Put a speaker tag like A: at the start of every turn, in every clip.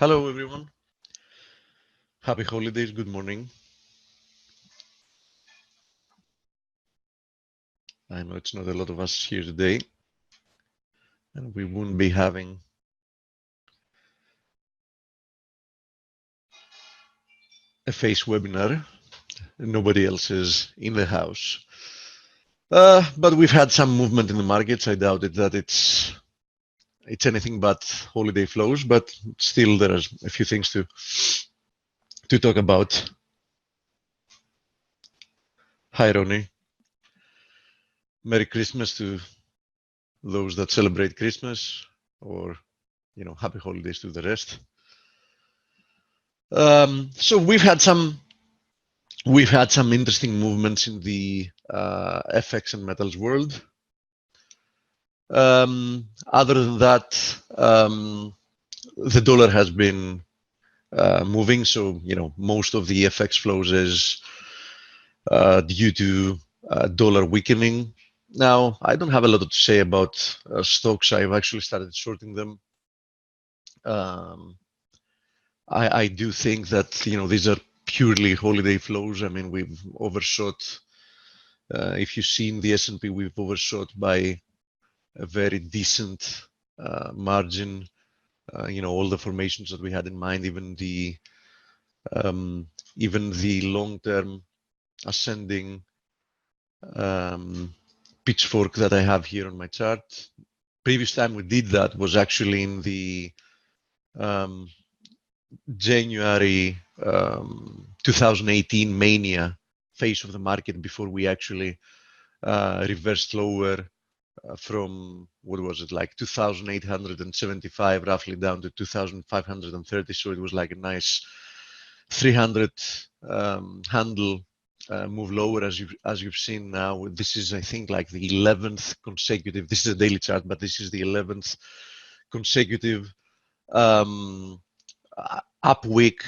A: Hello, everyone. Happy holidays. Good morning. I know it's not a lot of us here today, and we won't be having a face webinar. Nobody else is in the house. But we've had some movement in the markets. I doubt it that it's anything but holiday flows, but still there are a few things to talk about. Hi, Ronnie. Merry Christmas to those that celebrate Christmas, or happy holidays to the rest. So we've had some interesting movements in the FX and metals world. Other than that, the dollar has been moving. So most of the FX flows is due to dollar weakening. Now, I don't have a lot to say about stocks. I've actually started shorting them. I do think that these are purely holiday flows. I mean, we've overshot. If you've seen the S&P, we've overshot by a very decent margin. All the formations that we had in mind, even the long-term ascending pitchfork that I have here on my chart. Previous time we did that was actually in the January 2018 mania phase of the market, before we actually reversed lower from, what was it, like 2,875 roughly down to 2,530. So it was like a nice 300 handle move lower, as you've seen now. This is, I think, like the 11th consecutive. This is a daily chart, but this is the 11th consecutive up week,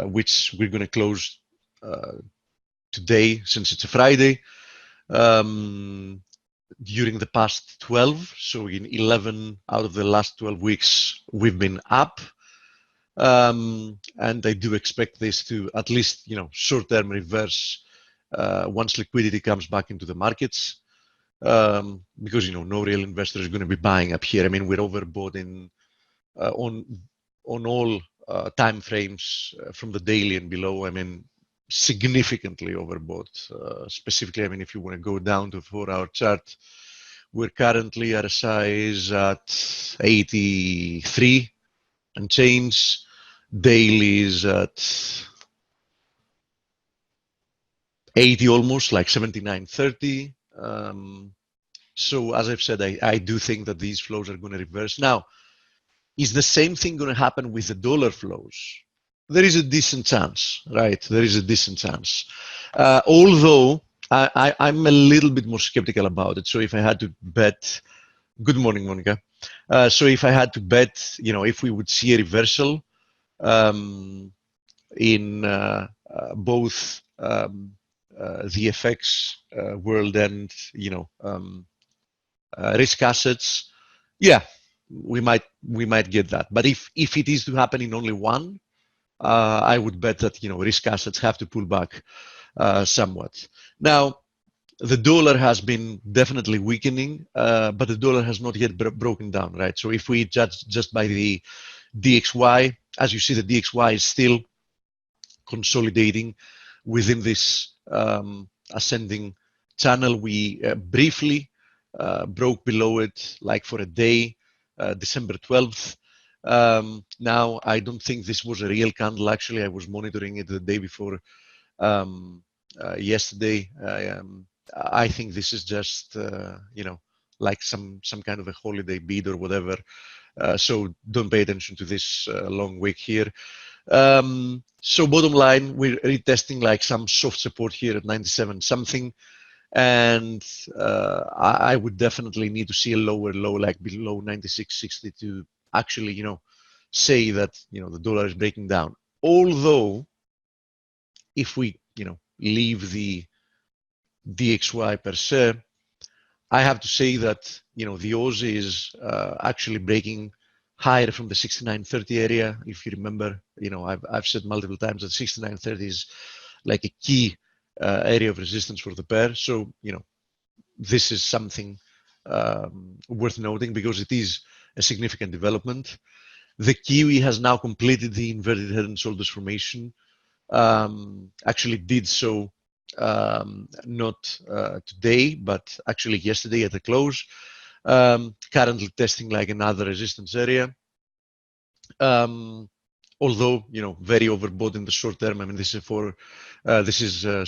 A: which we're going to close today, since it's a Friday. During the past 12, so in 11 out of the last 12 weeks, we've been up. And I do expect this to at least, short-term reverse once liquidity comes back into the markets, because no real investor is going to be buying up here. I mean, we're overbought in on all time frames from the daily and below. I mean, significantly overbought. Specifically, I mean, if you want to go down to a 4-hour chart, we're currently RSI is at 83 and change. Daily is at 80 almost, like 79.30. So as I've said, I do think that these flows are going to reverse. Now, is the same thing going to happen with the dollar flows? There is a decent chance, right? There is a decent chance. Although I'm a little bit more skeptical about it. So if I had to bet, good morning, Monica. So if I had to bet, if we would see a reversal in both the FX world and risk assets, yeah, we might get that. But if it is to happen in only one, I would bet that risk assets have to pull back somewhat. Now, the dollar has been definitely weakening, but the dollar has not yet broken down, right? So if we judge just by the DXY, as you see, the DXY is still consolidating within this ascending channel. We briefly broke below it, like for a day, December 12th. Now, I don't think this was a real candle. Actually, I was monitoring it the day before yesterday. I think this is just, like some kind of a holiday bid or whatever. So don't pay attention to this long wick here. So bottom line, we're retesting like some soft support here at 97 something. And I would definitely need to see a lower low, like below 96.60, to actually, say that, the dollar is breaking down. Although, if we, leave the DXY per se, I have to say that, the Aussie is actually breaking higher from the 69.30 area. If you remember, I've said multiple times that 69.30 is like a key area of resistance for the pair. So, this is something worth noting because it is a significant development. The Kiwi has now completed the inverted head and shoulders formation. Actually did so not today, but actually yesterday at the close. Currently testing like another resistance area. Although very overbought in the short term. I mean, this is a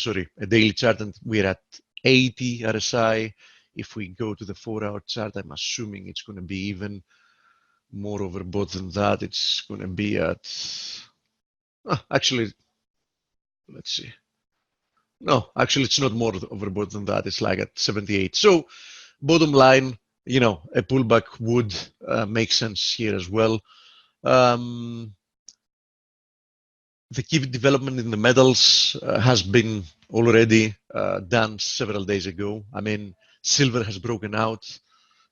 A: daily chart, and we're at 80 RSI. If we go to the 4-hour chart, I'm assuming it's going to be even more overbought than that. It's going to be at actually, let's see. No, actually, it's not more overbought than that. It's like at 78. So, bottom line, a pullback would make sense here as well. The key development in the metals has been already done several days ago. I mean, silver has broken out.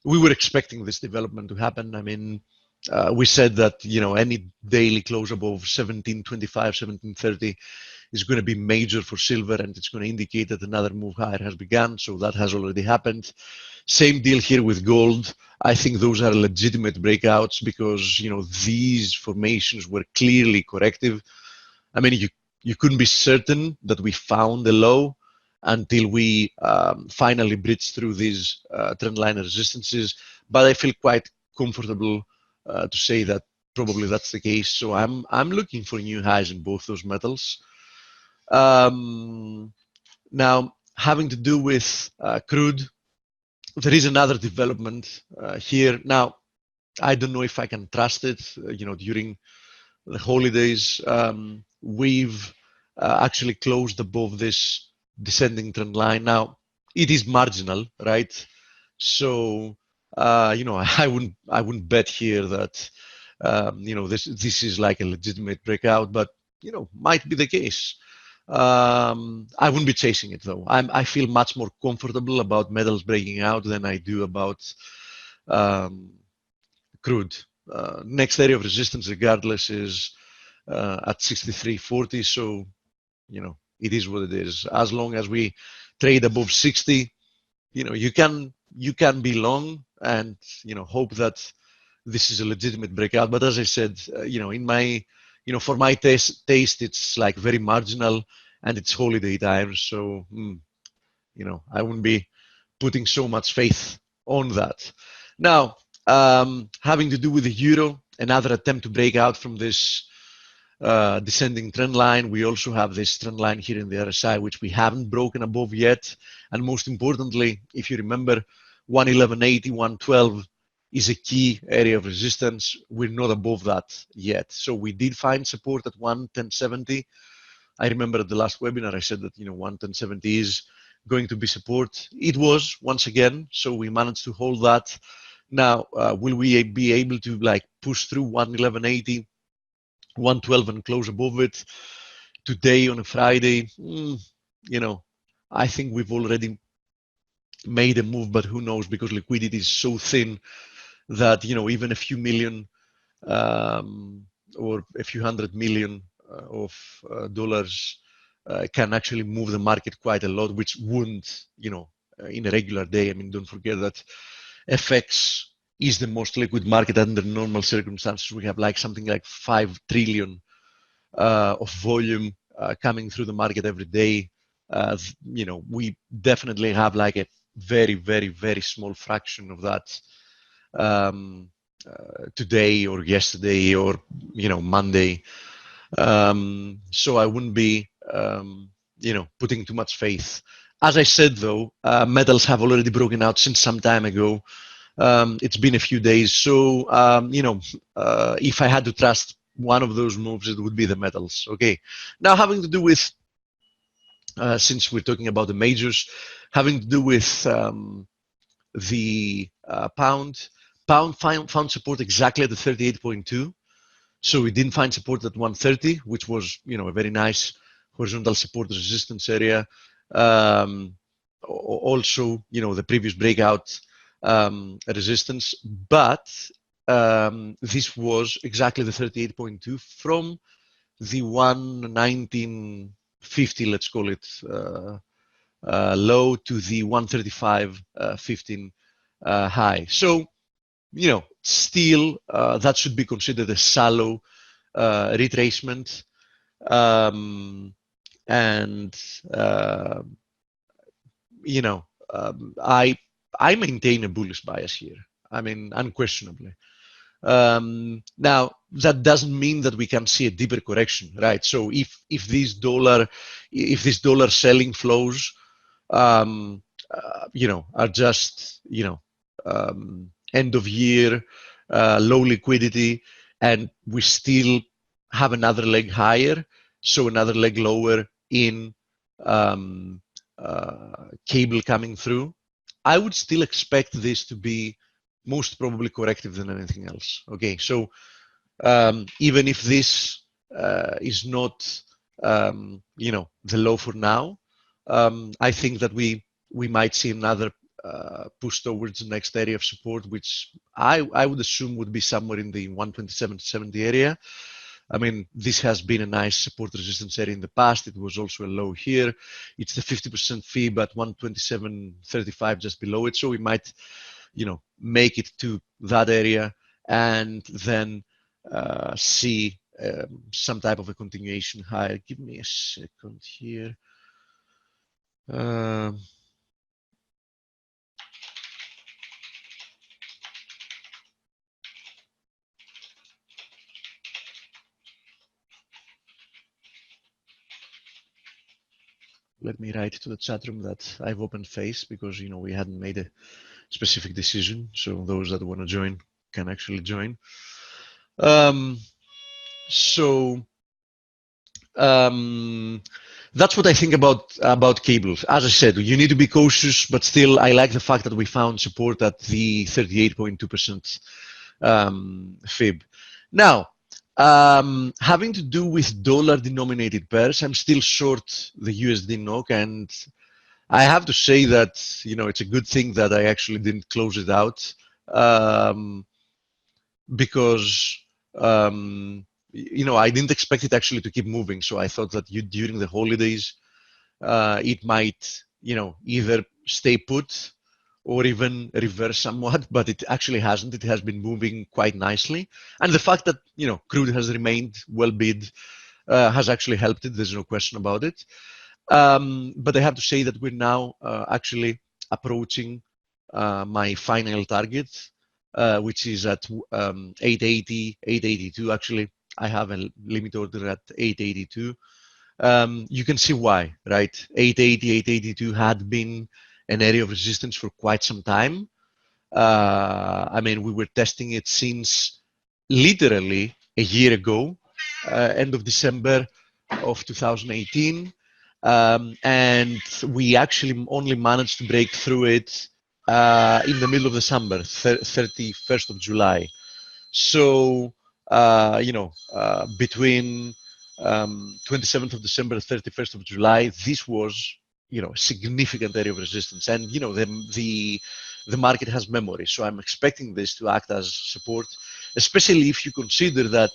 A: We were expecting this development to happen. I mean, we said that, any daily close above 1725, 1730 is going to be major for silver, and it's going to indicate that another move higher has begun. So that has already happened. Same deal here with gold. I think those are legitimate breakouts because, these formations were clearly corrective. I mean, you couldn't be certain that we found a low until we finally bridged through these trendline resistances. But I feel quite comfortable to say that probably that's the case. So I'm looking for new highs in both those metals. Now, having to do with crude, there is another development here. Now, I don't know if I can trust it. During the holidays, we've actually closed above this descending trend line. Now, it is marginal, right? So, I wouldn't bet here that this is like a legitimate breakout, but might be the case. I wouldn't be chasing it though. I feel much more comfortable about metals breaking out than I do about crude. Next area of resistance, regardless, is at 63.40. So, it is what it is. As long as we trade above 60, you can be long and hope that this is a legitimate breakout. But as I said, in my for my taste, it's like very marginal, and it's holiday time. So, I wouldn't be putting so much faith on that. Now, having to do with the euro, another attempt to break out from this descending trend line. We also have this trend line here in the RSI, which we haven't broken above yet. And most importantly, if you remember, 111.80, 112 is a key area of resistance. We're not above that yet. So we did find support at 110.70. I remember at the last webinar, I said that, 110.70 is going to be support. It was, once again, so we managed to hold that. Now, will we be able to push through 111.80, 112 and close above it today on a Friday? I think we've already made a move, but who knows, because liquidity is so thin that, even a few million or a few hundred million of dollars can actually move the market quite a lot, which wouldn't, in a regular day. I mean, don't forget that FX is the most liquid market under normal circumstances. We have something like 5 trillion of volume coming through the market every day. We definitely have a very, very, very small fraction of that today or yesterday or Monday. So I wouldn't be putting too much faith. As I said though, metals have already broken out since some time ago. It's been a few days, so if I had to trust one of those moves, it would be the metals. Okay, now having to do with since we're talking about the majors, having to do with the pound found support exactly at the 38.2. So we didn't find support at 130, which was a very nice horizontal support resistance area. Also, the previous breakout resistance, but this was exactly the 38.2 from the 119.50, let's call it, low to the 135.15 high. So, you know, still that should be considered a shallow retracement. You know, I maintain a bullish bias here. I mean, unquestionably. Now, that doesn't mean that we can see a deeper correction, right? So if these dollar selling flows, you know, are just, you know, end of year, low liquidity, and we still have another leg higher, so another leg lower in cable coming through, I would still expect this to be most probably corrective than anything else. Okay, so even if this is not, you know, the low for now, I think that we might see another push towards the next area of support, which I would assume would be somewhere in the 127.70 area. I mean, this has been a nice support resistance area in the past. It was also a low here. It's the 50% fib at 127.35 just below it. So we might, you know, make it to that area and then see some type of a continuation higher. Give me a second here. Let me write to the chat room that I've opened Face because, you know, we hadn't made a specific decision. So those that want to join can actually join. That's what I think about cables. As I said, you need to be cautious, but still, I like the fact that we found support at the 38.2% fib. Now, having to do with dollar-denominated pairs, I'm still short the USD NOK, and I have to say that, you know, it's a good thing that I actually didn't close it out, because you know, I didn't expect it actually to keep moving. So I thought that during the holidays, it might, you know, either stay put or even reverse somewhat, but it actually hasn't. It has been moving quite nicely. And the fact that, you know, crude has remained well bid has actually helped it. There's no question about it. But I have to say that we're now actually approaching my final target, which is at 880, 882. Actually, I have a limit order at 882. You can see why, right? 880, 882 had been an area of resistance for quite some time. I mean, we were testing it since literally a year ago, end of December of 2018. And we actually only managed to break through it in the middle of the summer, 31st of July. So, you know, between 27th of December, 31st of July, this was, you know, a significant area of resistance. And, you know, the market has memory. So I'm expecting this to act as support, especially if you consider that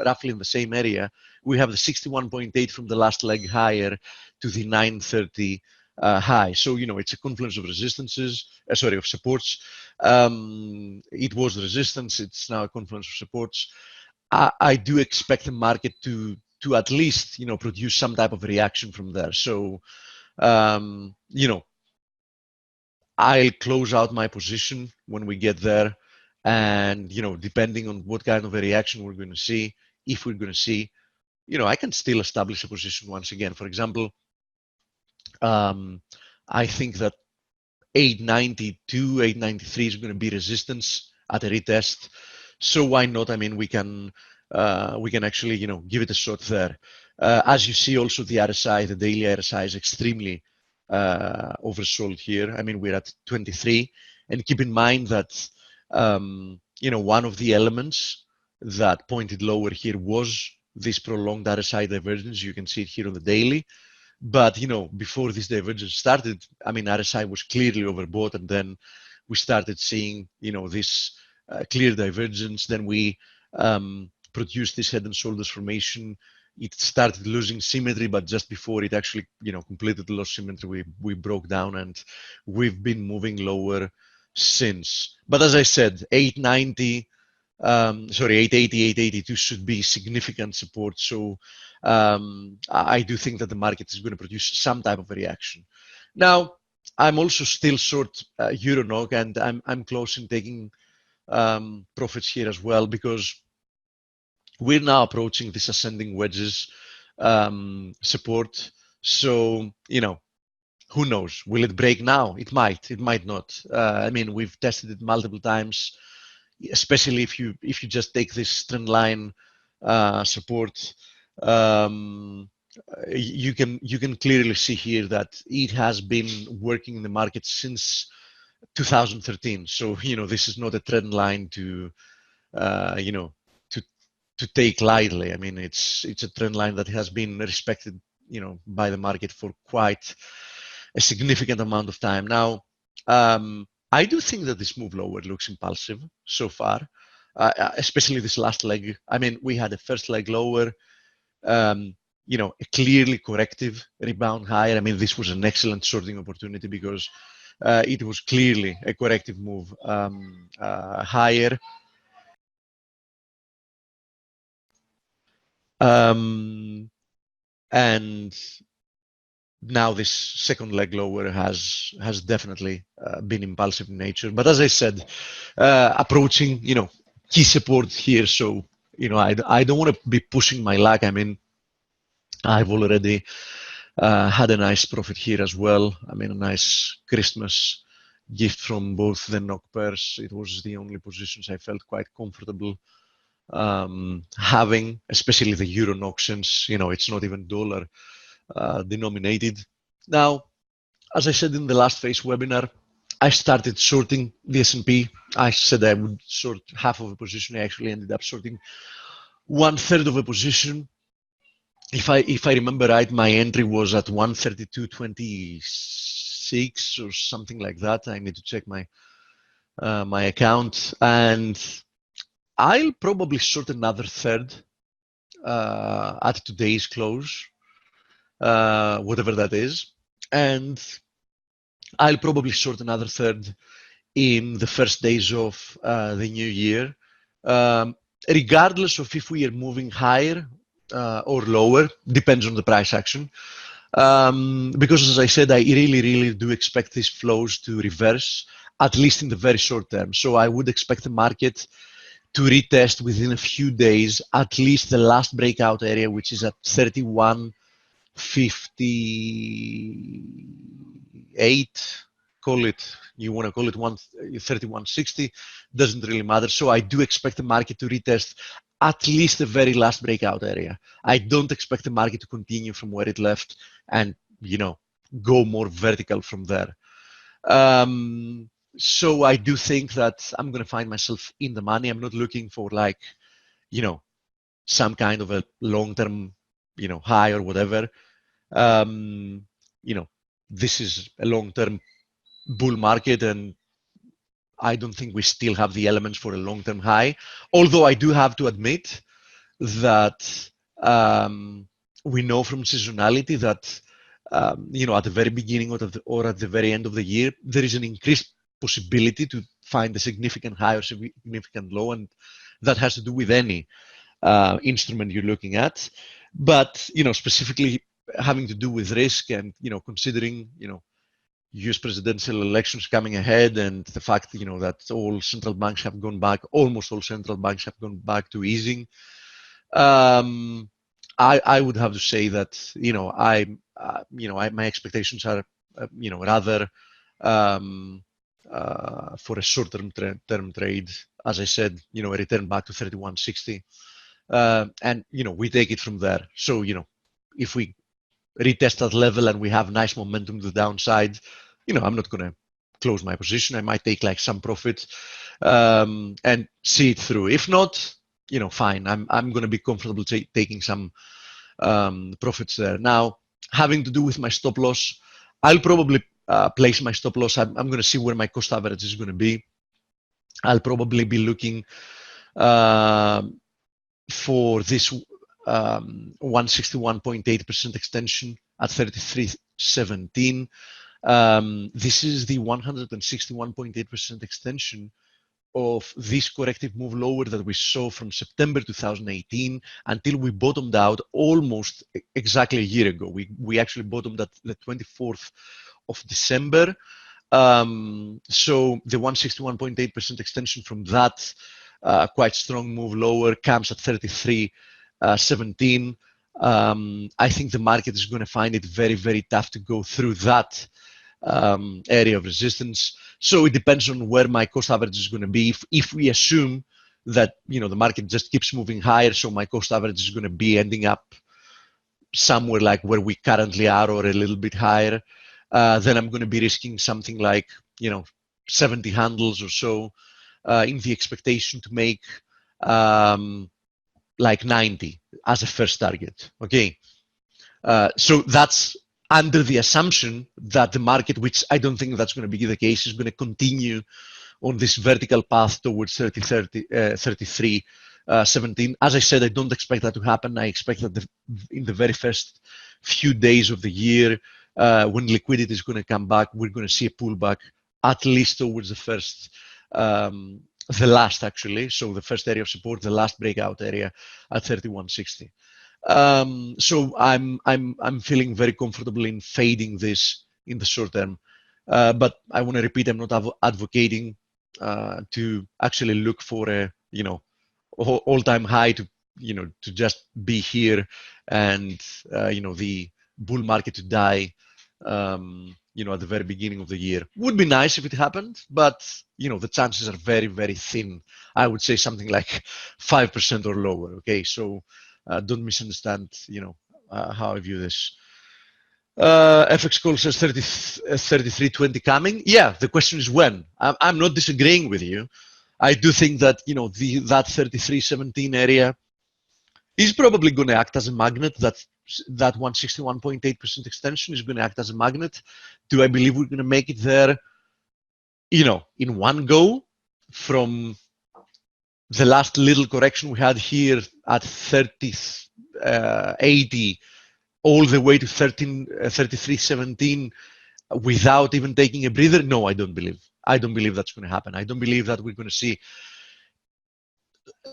A: roughly in the same area, we have the 61.8 from the last leg higher to the 930 high. So, you know, it's a confluence of resistances, of supports. It was resistance. It's now a confluence of supports. I do expect the market to at least, you know, produce some type of reaction from there. So, you know, I'll close out my position when we get there. And, you know, depending on what kind of a reaction we're going to see, if we're going to see, you know, I can still establish a position once again. For example, I think that 892, 893 is going to be resistance at a retest. So why not? I mean, we can actually, you know, give it a shot there. As you see, also the RSI, the daily RSI is extremely oversold here. I mean, we're at 23, and keep in mind that you know, one of the elements that pointed lower here was this prolonged RSI divergence. You can see it here on the daily. But, you know, before this divergence started, I mean, RSI was clearly overbought, and then we started seeing, you know, this clear divergence. Then we produced this head and shoulders formation. It started losing symmetry, but just before it actually, completely lost symmetry, we broke down, and we've been moving lower since. But as I said, 890, 880, 882 should be significant support. So I do think that the market is going to produce some type of a reaction. Now, I'm also still short Euro NOK, and I'm close in taking profits here as well, because we're now approaching this ascending wedges support. So, who knows? Will it break now? It might not. I mean, we've tested it multiple times, especially if you just take this trend line support. You can clearly see here that it has been working in the market since 2013. So this is not a trend line to to take lightly. I mean, it's a trend line that has been respected by the market for quite a significant amount of time now. I do think that this move lower looks impulsive so far, especially this last leg. I mean, we had a first leg lower, a clearly corrective rebound higher. I mean, this was an excellent shorting opportunity because it was clearly a corrective move higher. And now this second leg lower has definitely been impulsive in nature. But as I said, approaching key support here. So I don't want to be pushing my luck. I mean, I've already had a nice profit here as well. I mean, a nice Christmas gift from both the NOK pairs. It was the only positions I felt quite comfortable having, especially the Euro NOK, since it's not even dollar denominated. Now, as I said in the last phase webinar, I started shorting the S&P. I said I would short half of a position. I actually ended up shorting 1/3 of a position. If I remember right, my entry was at 132.26 or something like that. I need to check my my account, and I'll probably short another third at today's close, whatever that is, and I'll probably short another third in the first days of the new year, regardless of if we are moving higher or lower, depends on the price action. Because as I said, I really do expect these flows to reverse, at least in the very short term. So I would expect the market to retest within a few days, at least the last breakout area, which is at 31.58. Call it, you want to call it 31.60, doesn't really matter. So I do expect the market to retest at least the very last breakout area. I don't expect the market to continue from where it left and go more vertical from there. So I do think that I'm going to find myself in the money. I'm not looking for some kind of a long-term high or whatever. This is a long-term bull market, and I don't think we still have the elements for a long-term high. Although I do have to admit that we know from seasonality that at the very beginning or at the very end of the year, there is an increased possibility to find a significant high or significant low, and that has to do with any instrument you're looking at. But specifically having to do with risk and considering US presidential elections coming ahead, and the fact that all central banks have gone back, almost all central banks have gone back to easing. I would have to say that my expectations are rather for a short-term term trade. As I said, a return back to 31.60, and we take it from there. So if we retest that level and we have nice momentum to the downside, I'm not going to close my position. I might take like some profit and see it through. If not, fine. I'm going to be comfortable taking some profits there. Now, having to do with my stop loss, I'll probably place my stop loss. I'm going to see where my cost average is going to be. I'll probably be looking for this 161.8% extension at 33.17. This is the 161.8% extension of this corrective move lower that we saw from September 2018 until we bottomed out almost exactly a year ago. We actually bottomed at the 24th of December. So the 161.8% extension from that quite strong move lower comes at 33.17. I think the market is going to find it very, very tough to go through that area of resistance. So it depends on where my cost average is going to be. If we assume that the market just keeps moving higher, so my cost average is going to be ending up somewhere like where we currently are or a little bit higher, then I'm going to be risking something like 70 handles or so in the expectation to make like 90 as a first target. Okay, so that's under the assumption that the market, which I don't think that's going to be the case, is going to continue on this vertical path towards 33.17. As I said, I don't expect that to happen. I expect that in the very first few days of the year, when liquidity is going to come back, we're going to see a pullback at least towards the first, the last actually. So the first area of support, the last breakout area at 31.60. So I'm feeling very comfortable in fading this in the short term. But I want to repeat, I'm not advocating to actually look for a all-time high to to just be here and the bull market to die at the very beginning of the year. Would be nice if it happened, but the chances are very, very thin. I would say something like 5% or lower. Okay, so don't misunderstand how I view this. FX call says 33.20 coming. Yeah, the question is when. I'm not disagreeing with you. I do think that that 33.17 area is probably going to act as a magnet. That 161.8% extension is going to act as a magnet. Do I believe we're going to make it there in one go from the last little correction we had here at 30.80 all the way to 33.17 without even taking a breather? No, I don't believe. I don't believe that's going to happen. I don't believe that we're going to see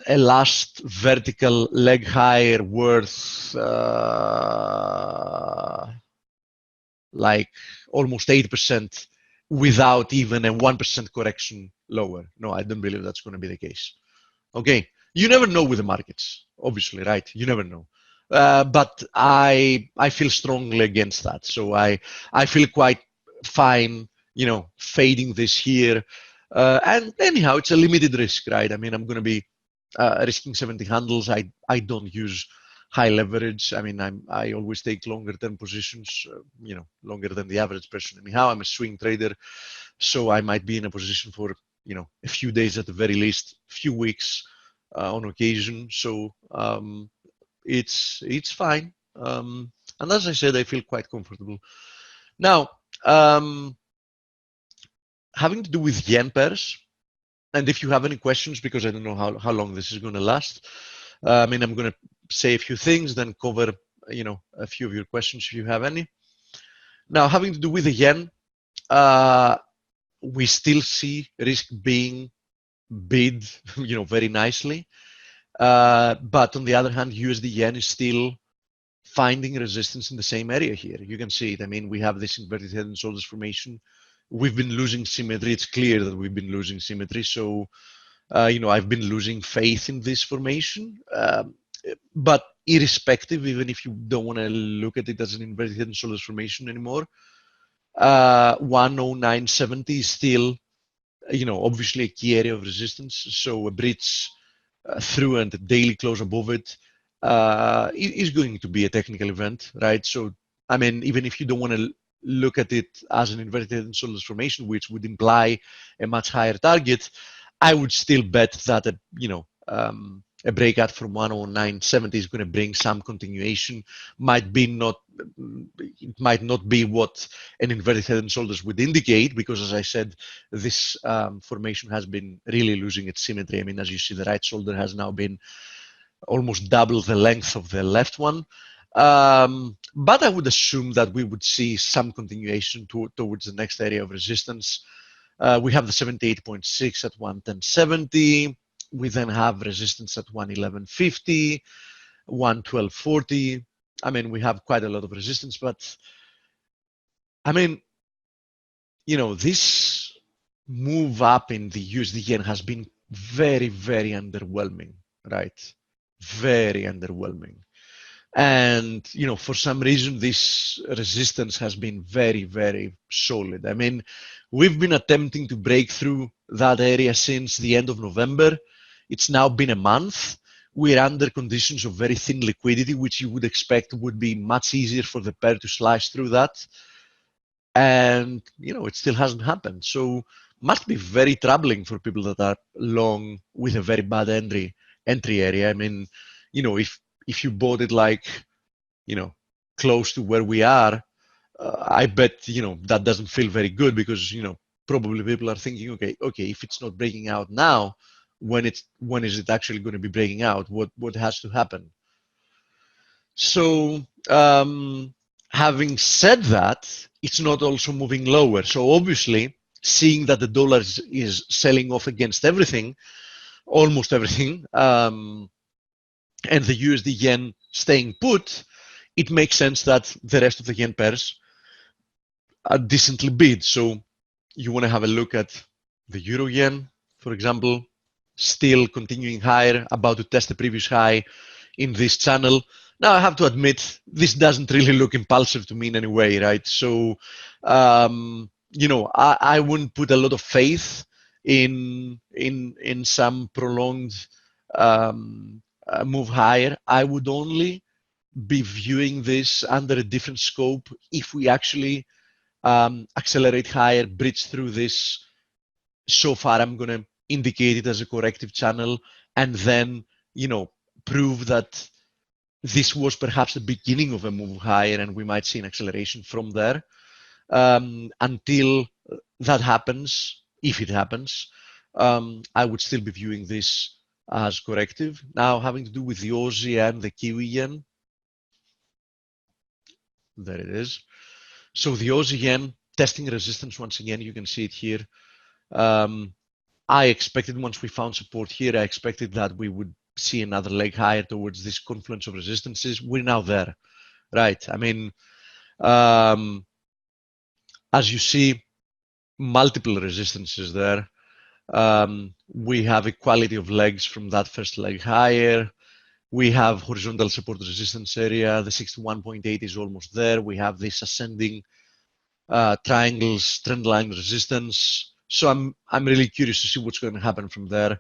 A: a last vertical leg higher worth like almost 8% without even a 1% correction lower. No, I don't believe that's going to be the case. Okay, you never know with the markets, obviously, right? You never know. But I feel strongly against that. So I feel quite fine, fading this here. And anyhow, it's a limited risk, right? I mean, I'm going to be risking 70 handles. I don't use high leverage. I mean, I always take longer term positions, longer than the average person. Anyhow, I'm a swing trader, so I might be in a position for a few days at the very least, few weeks on occasion. So it's fine. And as I said, I feel quite comfortable. Now, having to do with yen pairs, and if you have any questions, because I don't know how long this is going to last, I mean, I'm going to say a few things, then cover a few of your questions if you have any. Now, having to do with the yen, we still see risk being bid, very nicely. But on the other hand, USD yen is still finding resistance in the same area here. You can see it. I mean, we have this inverted head and shoulders formation. We've been losing symmetry. It's clear that we've been losing symmetry. So, I've been losing faith in this formation. But irrespective, even if you don't want to look at it as an inverted head and shoulders formation anymore, 109.70 is still, obviously a key area of resistance. So a breach through and a daily close above it is going to be a technical event, right? So, I mean, even if you don't want to look at it as an inverted head and shoulders formation, which would imply a much higher target, I would still bet that a a breakout from 109.70 is going to bring some continuation. It might not be what an inverted head and shoulders would indicate, because as I said, this formation has been really losing its symmetry. I mean, as you see, the right shoulder has now been almost double the length of the left one. But I would assume that we would see some continuation towards the next area of resistance. We have the 78.6 at 110.70. We then have resistance at 111.50, 112.40. I mean, we have quite a lot of resistance, but I mean, you know, this move up in the USD yen has been very, very underwhelming, right? Very underwhelming. And, you know, for some reason, this resistance has been very, very solid. I mean, we've been attempting to break through that area since the end of November. It's now been a month. We're under conditions of very thin liquidity, which you would expect would be much easier for the pair to slice through that. And, you know, it still hasn't happened. So must be very troubling for people that are long with a very bad entry area. I mean, you know, if you bought it like, you know, close to where we are, I bet, you know, that doesn't feel very good, because, you know, probably people are thinking, okay, if it's not breaking out now, when is it actually going to be breaking out? What has to happen? So having said that, it's not also moving lower. So obviously, seeing that the dollar is selling off against everything, almost everything, and the USD yen staying put, it makes sense that the rest of the yen pairs are decently bid. So you want to have a look at the euro yen, for example, still continuing higher, about to test the previous high in this channel. Now, I have to admit, this doesn't really look impulsive to me in any way, right? So, you know, I wouldn't put a lot of faith in some prolonged move higher. I would only be viewing this under a different scope if we actually accelerate higher, bridge through this. So far, I'm going to indicate it as a corrective channel, and then, you know, prove that this was perhaps the beginning of a move higher, and we might see an acceleration from there. Until that happens, if it happens, I would still be viewing this as corrective. Now, having to do with the Aussie and the Kiwi yen, there it is. So the Aussie yen testing resistance once again. You can see it here. I expected, once we found support here, I expected that we would see another leg higher towards this confluence of resistances. We're now there, right? I mean, as you see, multiple resistances there. We have equality of legs from that first leg higher. We have horizontal support resistance area. The 61.8 is almost there. We have this ascending triangles trend line resistance. So I'm really curious to see what's going to happen from there.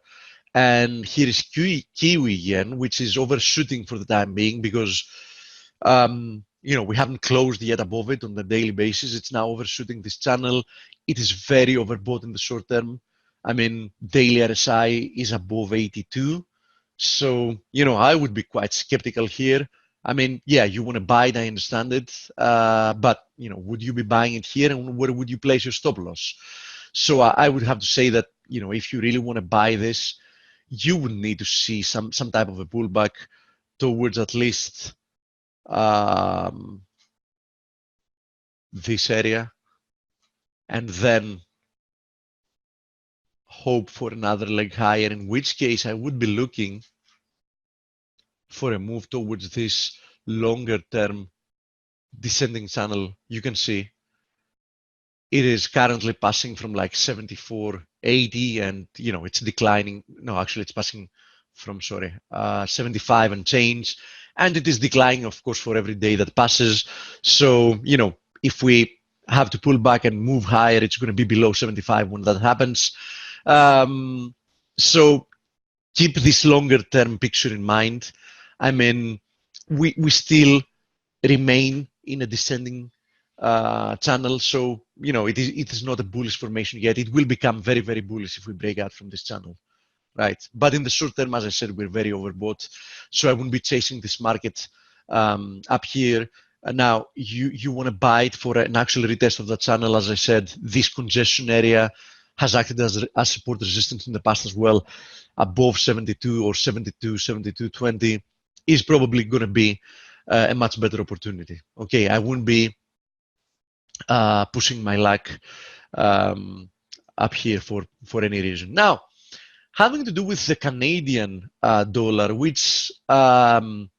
A: And here is Kiwi yen, which is overshooting for the time being, because you know, we haven't closed yet above it on the daily basis. It's now overshooting this channel. It is very overbought in the short term. I mean, daily RSI is above 82. So, you know, I would be quite skeptical here. I mean, yeah, you want to buy it, I understand it. But, you know, would you be buying it here, and where would you place your stop loss? So I would have to say that, you know, if you really want to buy this, you would need to see some type of a pullback towards at least this area, and then hope for another leg higher, in which case I would be looking for a move towards this longer term descending channel. You can see it is currently passing from like 74.80, and, you know, it's declining. No, actually it's passing from, 75 and change, and it is declining, of course, for every day that passes. So, you know, if we have to pull back and move higher, it's going to be below 75 when that happens. So keep this longer term picture in mind. I mean, we still remain in a descending channel. So, you know, it is not a bullish formation yet. It will become very, very bullish if we break out from this channel. right? But in the short term, as I said, we're very overbought, so I wouldn't be chasing this market up here. Now, you want to buy it for an actual retest of the channel. As I said, this congestion area has acted as support resistance in the past as well. Above 72 or 72, 72.20 is probably going to be a much better opportunity. Okay, I wouldn't be pushing my luck up here for any reason. Now, having to do with the Canadian dollar, which admirably,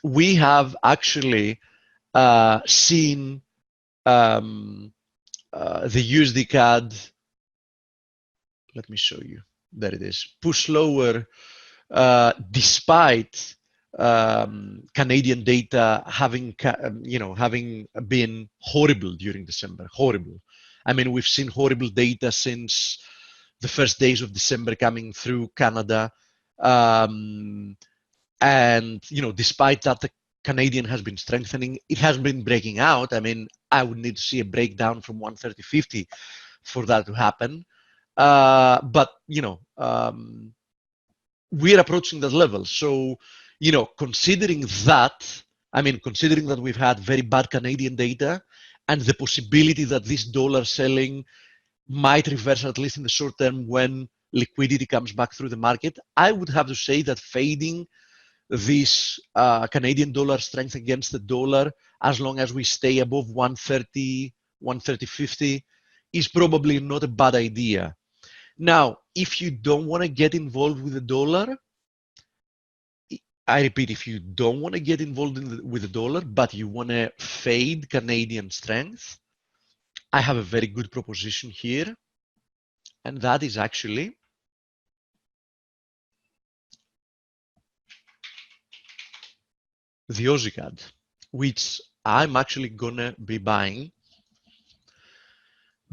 A: we have actually seen the USD CAD. Let me show you. There it is. Push lower, despite Canadian data having been horrible during December. Horrible. I mean, we've seen horrible data since the first days of December coming through Canada. And, despite that, the Canadian has been strengthening. It has been breaking out. I mean, I would need to see a breakdown from 130.50 for that to happen. But, we're approaching that level. So, considering that we've had very bad Canadian data and the possibility that this dollar selling might reverse, at least in the short term, when liquidity comes back through the market, I would have to say that fading this Canadian dollar strength against the dollar, as long as we stay above 130, 130.50, is probably not a bad idea. Now, if you don't want to get involved with the dollar, I repeat, if you don't want to get involved with the dollar, but you want to fade Canadian strength, I have a very good proposition here. And that is actually the Aussie CAD, which I'm actually going to be buying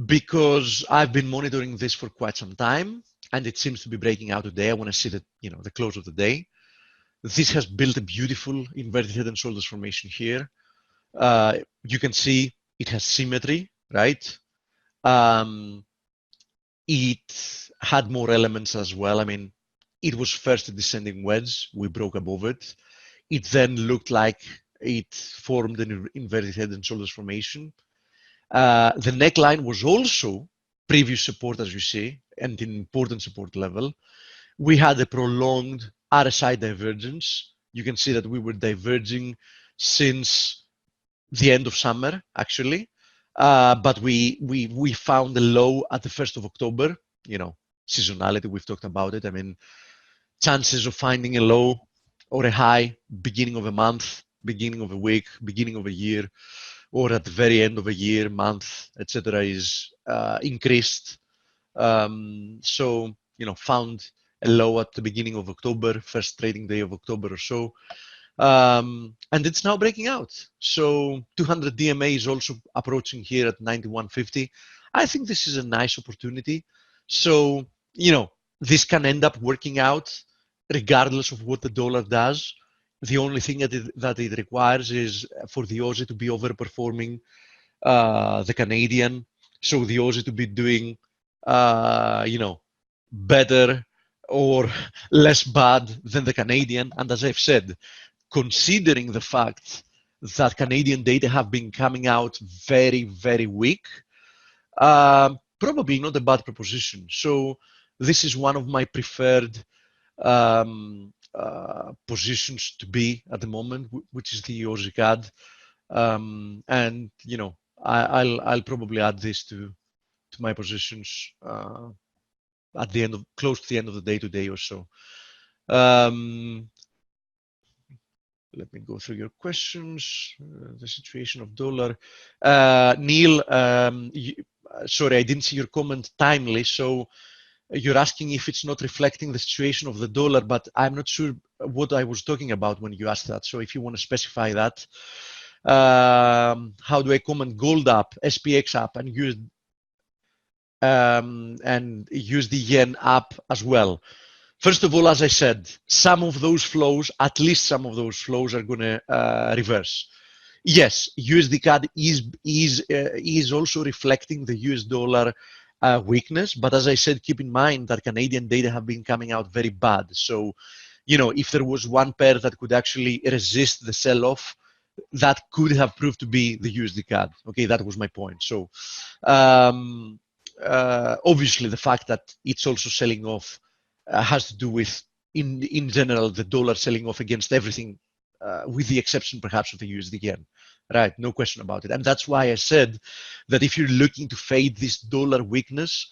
A: because I've been monitoring this for quite some time and it seems to be breaking out today. I want to see the close of the day. This has built a beautiful inverted head and shoulders formation here. You can see it has symmetry, right? It had more elements as well. I mean, it was first a descending wedge. We broke above it. It then looked like it formed an inverted head and shoulders formation. The neckline was also previous support, as you see, and an important support level. We had a prolonged RSI divergence. You can see that we were diverging since the end of summer, actually. But we found a low at the 1st of October, seasonality, we've talked about it. I mean, chances of finding a low or a high beginning of a month, beginning of a week, beginning of a year, or at the very end of a year, month, etc., is increased. So, found a low at the beginning of October, first trading day of October or so. And it's now breaking out. So 200 DMA is also approaching here at 91.50. I think this is a nice opportunity. So, this can end up working out regardless of what the dollar does. The only thing that it requires is for the Aussie to be overperforming the Canadian. So the Aussie to be doing, better or less bad than the Canadian. And as I've said, considering the fact that Canadian data have been coming out very, very weak, probably not a bad proposition. So this is one of my preferred positions to be at the moment, which is the Aussie CAD. And I'll probably add this to my positions at the end of close to the end of the day today or so. Let me go through your questions. The situation of dollar. Neil, sorry, I didn't see your comment timely. So you're asking if it's not reflecting the situation of the dollar, but I'm not sure what I was talking about when you asked that. So if you want to specify that. How do I comment gold up, SPX up, and use the yen up as well? First of all, as I said, some of those flows, at least some of those flows, are going to reverse. Yes, USD CAD is also reflecting the US dollar weakness. But as I said, keep in mind that Canadian data have been coming out very bad. So, if there was one pair that could actually resist the sell-off, that could have proved to be the USD CAD. Okay, that was my point. So, obviously, the fact that it's also selling off has to do with, in general, the dollar selling off against everything, with the exception perhaps of the USD yen. Right, no question about it. And that's why I said that if you're looking to fade this dollar weakness,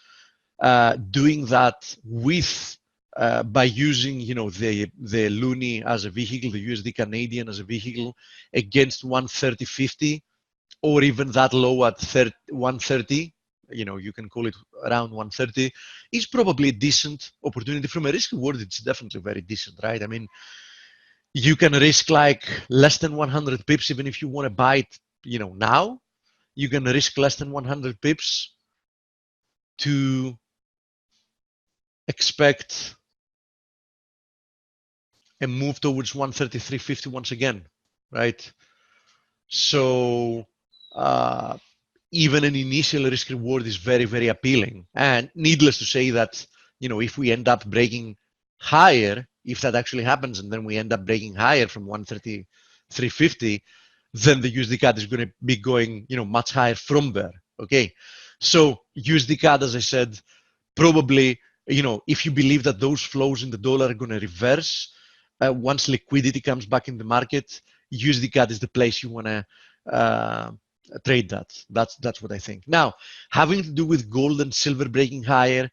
A: doing that with by using the loonie as a vehicle, the USD Canadian as a vehicle against 130.50, or even that low at 130, you can call it around 130, is probably a decent opportunity. From a risk reward, it's definitely very decent, right? I mean, you can risk like less than 100 pips, even if you want to buy it, now. You can risk less than 100 pips to expect a move towards 133.50 once again, right? So even an initial risk reward is very, very appealing. And needless to say that, if we end up breaking higher, if that actually happens, and then we end up breaking higher from 133.50, then the USD CAD is going to be going, much higher from there. Okay. So USD CAD, as I said, probably, if you believe that those flows in the dollar are going to reverse, once liquidity comes back in the market, USD CAD is the place you want to trade that. That's what I think. Now, having to do with gold and silver breaking higher,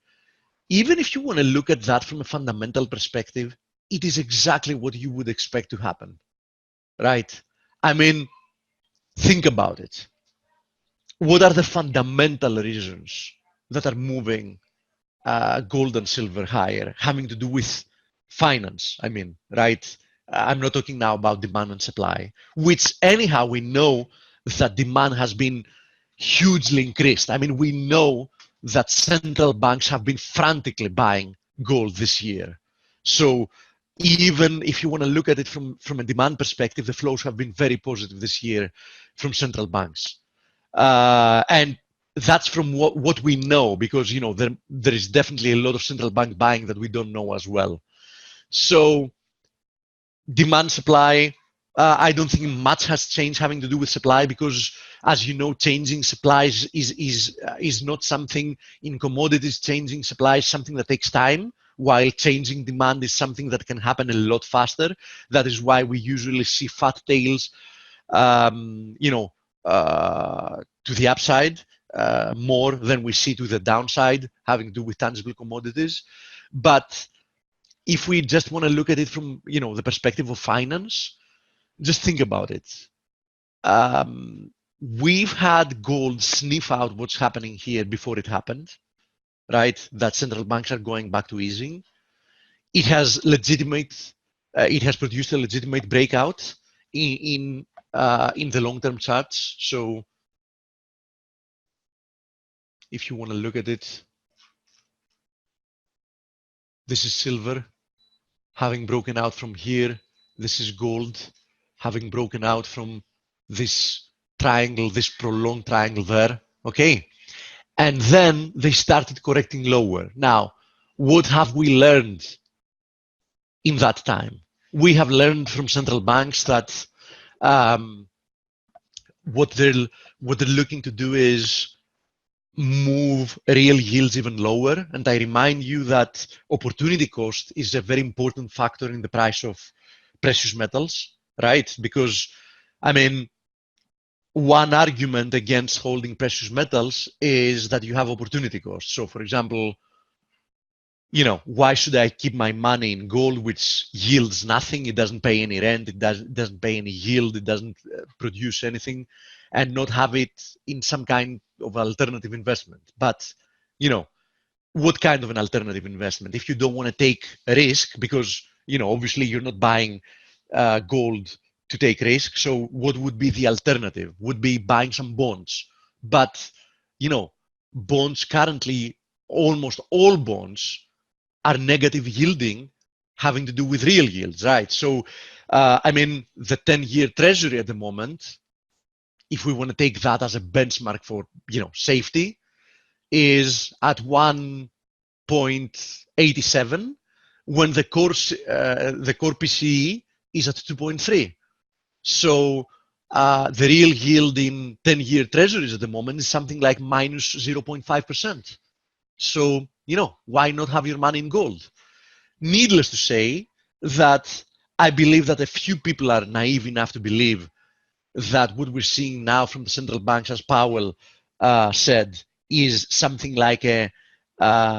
A: even if you want to look at that from a fundamental perspective, it is exactly what you would expect to happen, right? I mean, think about it. What are the fundamental reasons that are moving gold and silver higher, having to do with finance? I mean, right? I'm not talking now about demand and supply, which anyhow we know that demand has been hugely increased. I mean, we know that central banks have been frantically buying gold this year. So even if you want to look at it from a demand perspective, the flows have been very positive this year from central banks. And that's from what we know, because there is definitely a lot of central bank buying that we don't know as well. So demand supply, I don't think much has changed having to do with supply, because as you know, changing supplies is not something in commodities. Changing supply is something that takes time, while changing demand is something that can happen a lot faster. That is why we usually see fat tails, to the upside more than we see to the downside, having to do with tangible commodities. But if we just want to look at it from the perspective of finance, just think about it. We've had gold sniff out what's happening here before it happened, right? That central banks are going back to easing. It has produced a legitimate breakout in the long-term charts. So if you want to look at it, this is silver having broken out from here. This is gold having broken out from this triangle, this prolonged triangle there. Okay. And then they started correcting lower. Now, what have we learned in that time? We have learned from central banks that what they're looking to do is move real yields even lower. And I remind you that opportunity cost is a very important factor in the price of precious metals, right? Because, I mean, one argument against holding precious metals is that you have opportunity cost. So, for example, why should I keep my money in gold, which yields nothing? It doesn't pay any rent. It doesn't pay any yield. It doesn't produce anything, and not have it in some kind of alternative investment. But, what kind of an alternative investment? If you don't want to take a risk, because, obviously you're not buying gold to take risk. So what would be the alternative? Would be buying some bonds. But, bonds currently, almost all bonds are negative yielding, having to do with real yields, right? So, I mean, the 10-year treasury at the moment, if we want to take that as a benchmark for, safety, is at 1.87 when the core PCE is at 2.3. So the real yield in 10-year treasuries at the moment is something like minus 0.5%. So, why not have your money in gold? Needless to say that I believe that a few people are naive enough to believe that what we're seeing now from the central banks, as Powell said, is something like a, how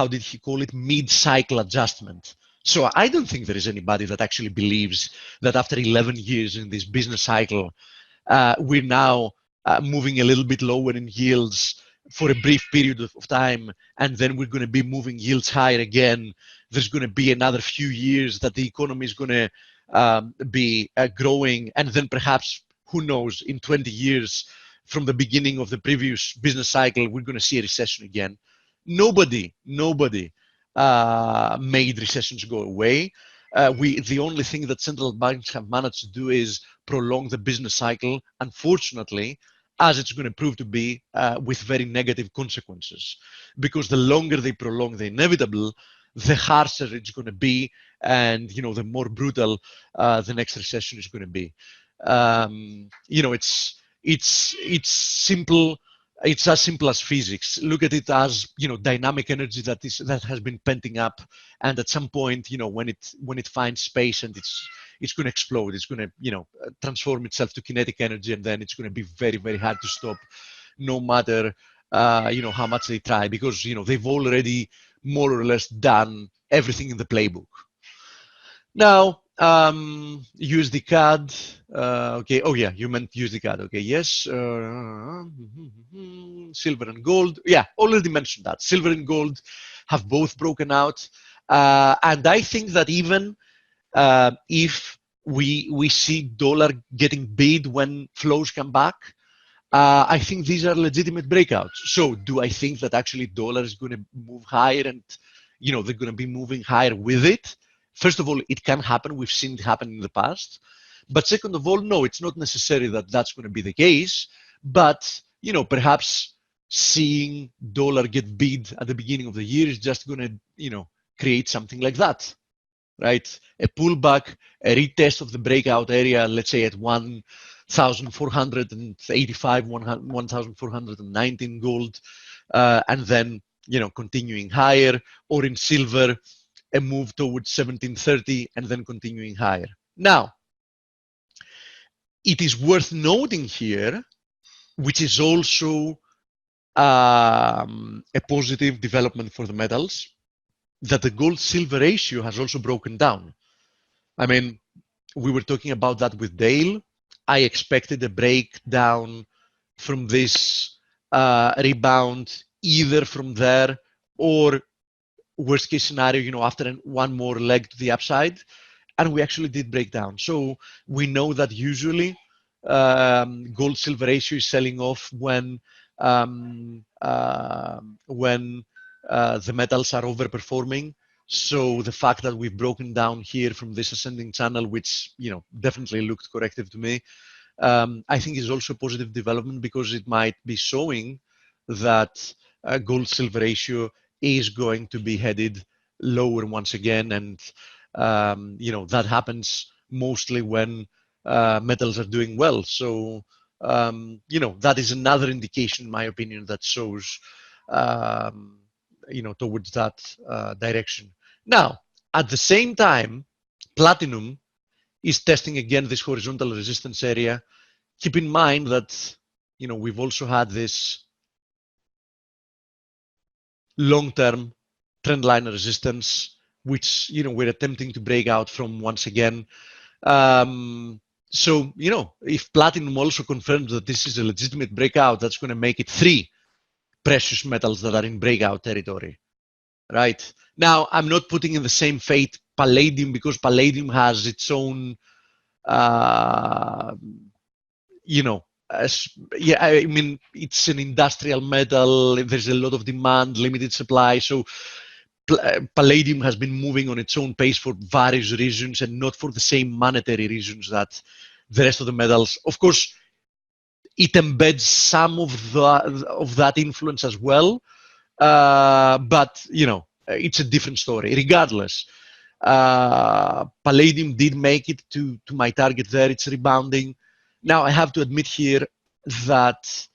A: did he call it, mid-cycle adjustment. So I don't think there is anybody that actually believes that after 11 years in this business cycle, we're now moving a little bit lower in yields for a brief period of time, and then we're going to be moving yields higher again. There's going to be another few years that the economy is going to be growing, and then perhaps, who knows, in 20 years from the beginning of the previous business cycle, we're going to see a recession again. Nobody made recessions go away. The only thing that central banks have managed to do is prolong the business cycle, unfortunately, as it's going to prove to be with very negative consequences. Because the longer they prolong the inevitable, the harsher it's going to be, and the more brutal the next recession is going to be. It's simple. It's as simple as physics. Look at it as dynamic energy that has been penting up, and at some point, when it finds space and it's going to explode, it's going to transform itself to kinetic energy, and then it's going to be very, very hard to stop, no matter how much they try, because they've already more or less done everything in the playbook. Now, USD CAD. Okay. Oh yeah, you meant USD CAD. Okay. Yes. Silver and gold. Yeah, already mentioned that. Silver and gold have both broken out, and I think that even if we see dollar getting bid when flows come back, I think these are legitimate breakouts. So, do I think that actually dollar is going to move higher, and they're going to be moving higher with it? First of all, it can happen. We've seen it happen in the past. But second of all, no, it's not necessary that that's going to be the case. But, perhaps seeing dollar get bid at the beginning of the year is just going to, create something like that, right? A pullback, a retest of the breakout area, let's say at 1,485, 1,419 gold, and then, continuing higher, or in silver, a move towards 1730 and then continuing higher. Now, it is worth noting here, which is also a positive development for the metals, that the gold-silver ratio has also broken down. I mean, we were talking about that with Dale. I expected a breakdown from this rebound, either from there or worst case scenario, after one more leg to the upside, and we actually did break down. So we know that usually gold silver ratio is selling off when the metals are overperforming. So the fact that we've broken down here from this ascending channel, which definitely looked corrective to me, I think is also a positive development, because it might be showing that gold silver ratio is going to be headed lower once again, and that happens mostly when metals are doing well. So that is another indication, in my opinion, that shows towards that direction. Now, at the same time, platinum is testing again this horizontal resistance area. Keep in mind that we've also had this long-term trend line resistance, which we're attempting to break out from once again. So if platinum also confirms that this is a legitimate breakout, that's going to make it 3 precious metals that are in breakout territory, right? Now, I'm not putting in the same fate palladium, because palladium has its own I mean, it's an industrial metal. There's a lot of demand, limited supply. So palladium has been moving on its own pace for various reasons, and not for the same monetary reasons that the rest of the metals. Of course, it embeds some of that influence as well. But it's a different story. Regardless, Palladium did make it to my target there. It's rebounding. Now I have to admit here that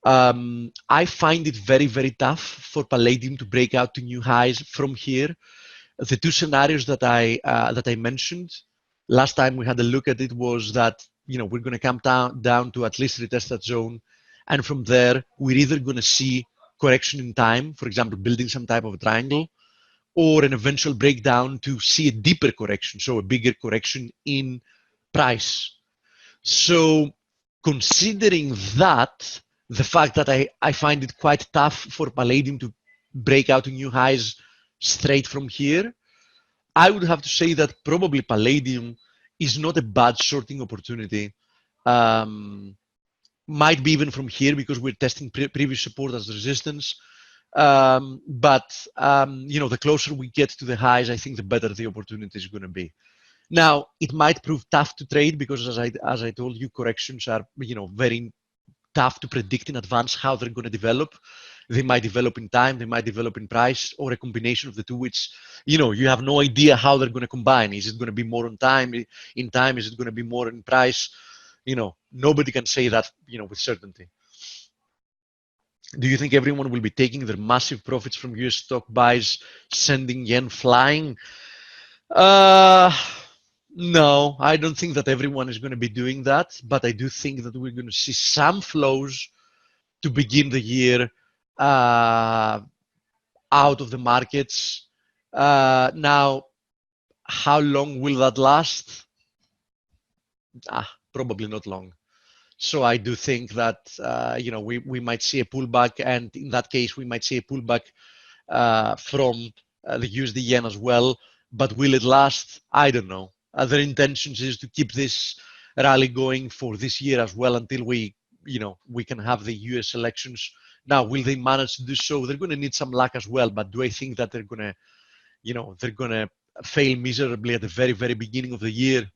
A: I find it very, very tough for Palladium to break out to new highs from here. The two scenarios that I mentioned last time we had a look at it was that we're going to come down to at least retest that zone, and from there we're either going to see correction in time, for example, building some type of a triangle, or an eventual breakdown to see a deeper correction, so a bigger correction in price. So considering that, the fact that I find it quite tough for Palladium to break out to new highs straight from here, I would have to say that probably Palladium is not a bad shorting opportunity. Might be even from here because we're testing previous support as resistance. But the closer we get to the highs, I think the better the opportunity is going to be. Now, it might prove tough to trade because, as I told you, corrections are very tough to predict in advance how they're going to develop. They might develop in time, they might develop in price, or a combination of the two, which you have no idea how they're going to combine. Is it going to be more in time? Is it going to be more in price? Nobody can say that with certainty. Do you think everyone will be taking their massive profits from US stock buys, sending yen flying? No, I don't think that everyone is going to be doing that, but I do think that we're going to see some flows to begin the year out of the markets. Now, how long will that last? Probably not long. So I do think that we might see a pullback, and in that case, we might see a pullback from the USD yen as well. But will it last? I don't know. Their intentions is to keep this rally going for this year as well until we can have the US elections. Now, will they manage to do so? They're going to need some luck as well. But do I think that they're going to fail miserably at the very, very beginning of the year?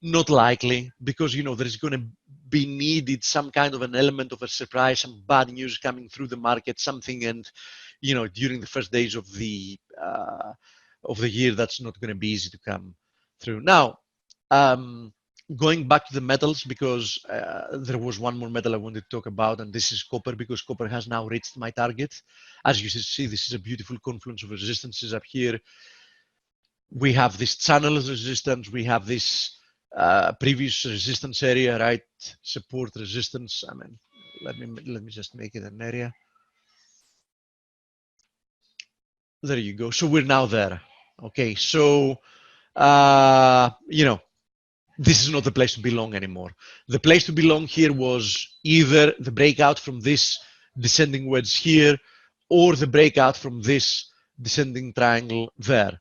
A: Not likely, because there's going to be needed some kind of an element of a surprise, some bad news coming through the market, something, and during the first days of the year, that's not going to be easy to come through. Now, going back to the metals, because there was one more metal I wanted to talk about, and this is copper, because copper has now reached my target. As you see, this is a beautiful confluence of resistances up here. We have this channel resistance, we have this previous resistance area, right? Support resistance. I mean, let me just make it an area. There you go. So we're now there. Okay, so this is not the place to belong anymore. The place to belong here was either the breakout from this descending wedge here, or the breakout from this descending triangle there.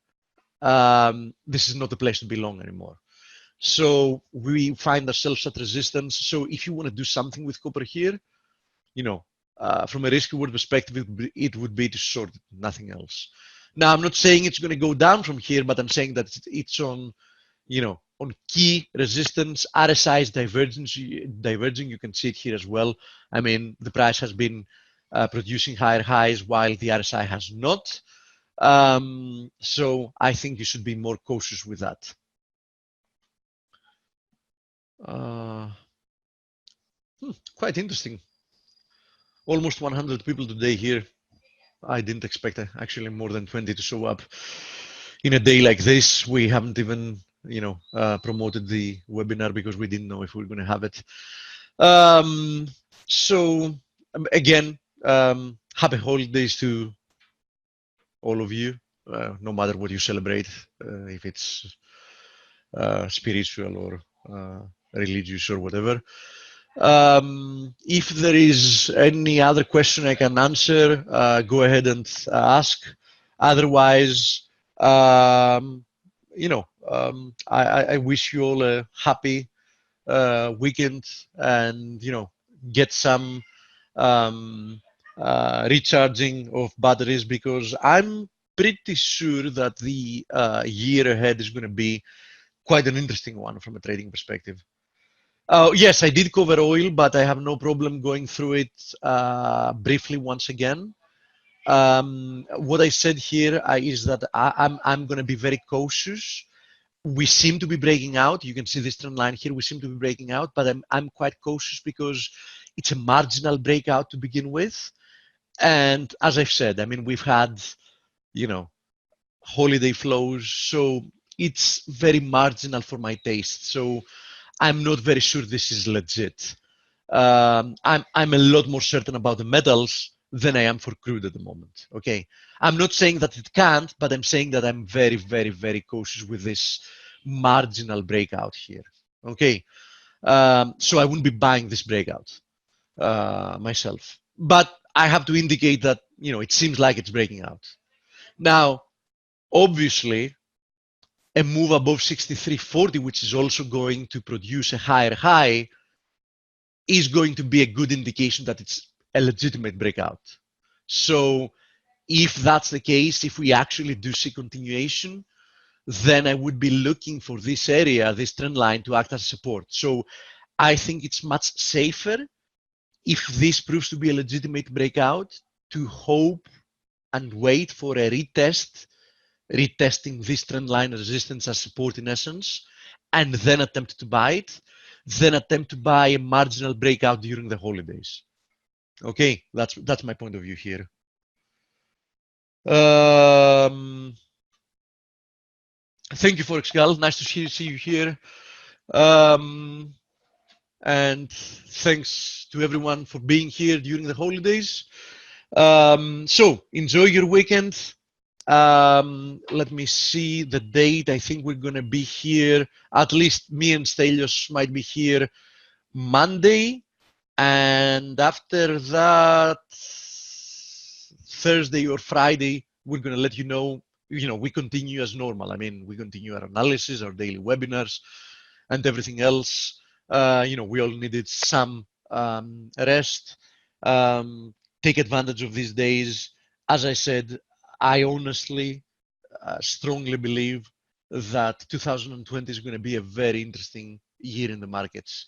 A: This is not the place to belong anymore. So we find ourselves at resistance. So if you want to do something with copper here, from a risk reward perspective, it would be to short it, nothing else. Now, I'm not saying it's going to go down from here, but I'm saying that it's on, on key resistance. RSI is diverging. You can see it here as well. I mean, the price has been producing higher highs while the RSI has not. So I think you should be more cautious with that. Quite interesting. Almost 100 people today here. I didn't expect actually more than 20 to show up in a day like this. We haven't even, promoted the webinar because we didn't know if we were going to have it. So again, happy holidays to all of you, no matter what you celebrate, if it's spiritual or religious or whatever. If there is any other question I can answer, go ahead and ask. Otherwise, I wish you all a happy weekend, and get some recharging of batteries, because I'm pretty sure that the year ahead is going to be quite an interesting one from a trading perspective. Yes, I did cover oil, but I have no problem going through it briefly once again. What I said here is that I'm going to be very cautious. We seem to be breaking out. You can see this trend line here. We seem to be breaking out, but I'm quite cautious because it's a marginal breakout to begin with. And as I've said, I mean, we've had, holiday flows, so it's very marginal for my taste. So I'm not very sure this is legit. I'm a lot more certain about the metals than I am for crude at the moment. Okay, I'm not saying that it can't, but I'm saying that I'm very, very, very cautious with this marginal breakout here. Okay, so I wouldn't be buying this breakout myself, but I have to indicate that it seems like it's breaking out. Now, obviously, a move above 63.40, which is also going to produce a higher high, is going to be a good indication that it's a legitimate breakout. So if that's the case, if we actually do see continuation, then I would be looking for this area, this trend line, to act as support. So I think it's much safer, if this proves to be a legitimate breakout, to hope and wait for a retesting this trend line resistance as support in essence, and then attempt to buy it, then attempt to buy a marginal breakout during the holidays. Okay, that's my point of view here. Thank you, Forex Gal. Nice to see you here. And thanks to everyone for being here during the holidays. So enjoy your weekend. Let me see the date. I think we're going to be here, at least me and Stelios might be here Monday, and after that, Thursday or Friday, we're going to let you know, we continue as normal. I mean, we continue our analysis, our daily webinars, and everything else. We all needed some rest. Take advantage of these days. As I said, I honestly, strongly believe that 2020 is going to be a very interesting year in the markets.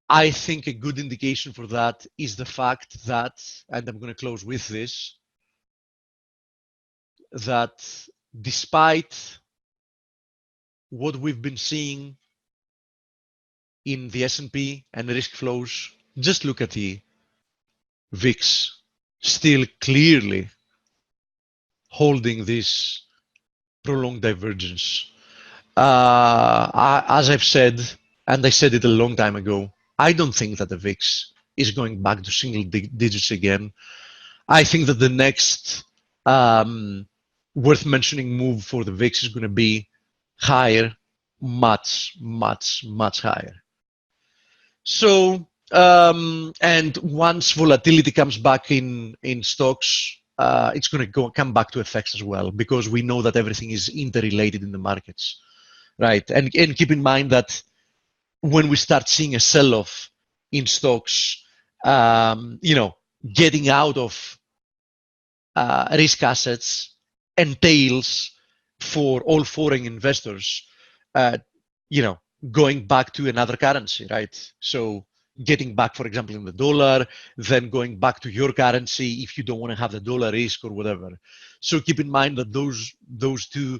A: I think a good indication for that is the fact that, and I'm going to close with this, that despite what we've been seeing in the S&P and risk flows, just look at the VIX, still clearly holding this prolonged divergence. As I've said, and I said it a long time ago, I don't think that the VIX is going back to single digits again. I think that the next worth mentioning move for the VIX is going to be higher, much, much, much higher. So, and once volatility comes back in stocks, it's going to come back to FX as well, because we know that everything is interrelated in the markets, right? And keep in mind that when we start seeing a sell-off in stocks, getting out of risk assets entails for all foreign investors, going back to another currency, right? So getting back, for example, in the dollar, then going back to your currency if you don't want to have the dollar risk or whatever. So keep in mind that those two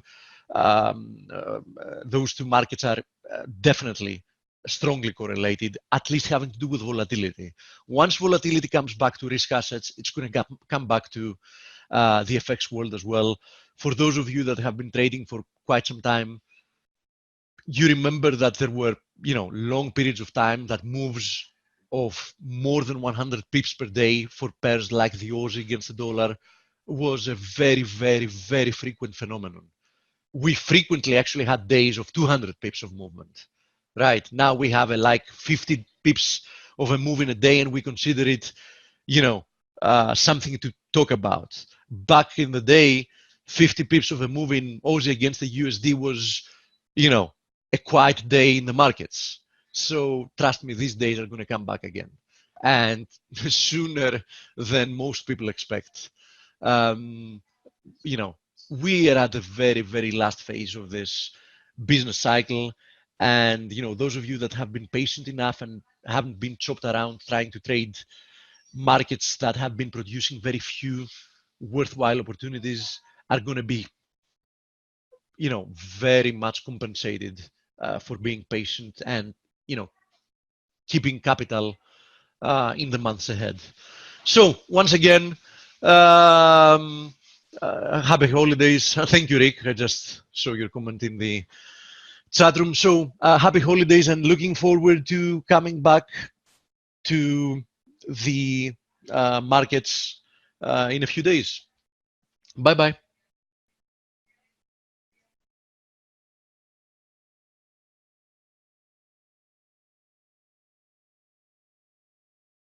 A: markets are definitely strongly correlated, at least having to do with volatility. Once volatility comes back to risk assets, it's going to come back to the FX world as well. For those of you that have been trading for quite some time, you remember that there were, long periods of time that moves of more than 100 pips per day for pairs like the Aussie against the dollar was a very, very, very frequent phenomenon. We frequently actually had days of 200 pips of movement. Right now we have like 50 pips of a move in a day, and we consider it, something to talk about. Back in the day, 50 pips of a move in Aussie against the USD was, a quiet day in the markets. So trust me, these days are going to come back again, and sooner than most people expect. We are at the very, very last phase of this business cycle, And those of you that have been patient enough and haven't been chopped around trying to trade markets that have been producing very few worthwhile opportunities are going to be very much compensated for being patient and keeping capital in the months ahead. So once again, happy holidays. Thank you, Rick. I just saw your comment in the chat room. So happy holidays, and looking forward to coming back to the markets in a few days. Bye-bye.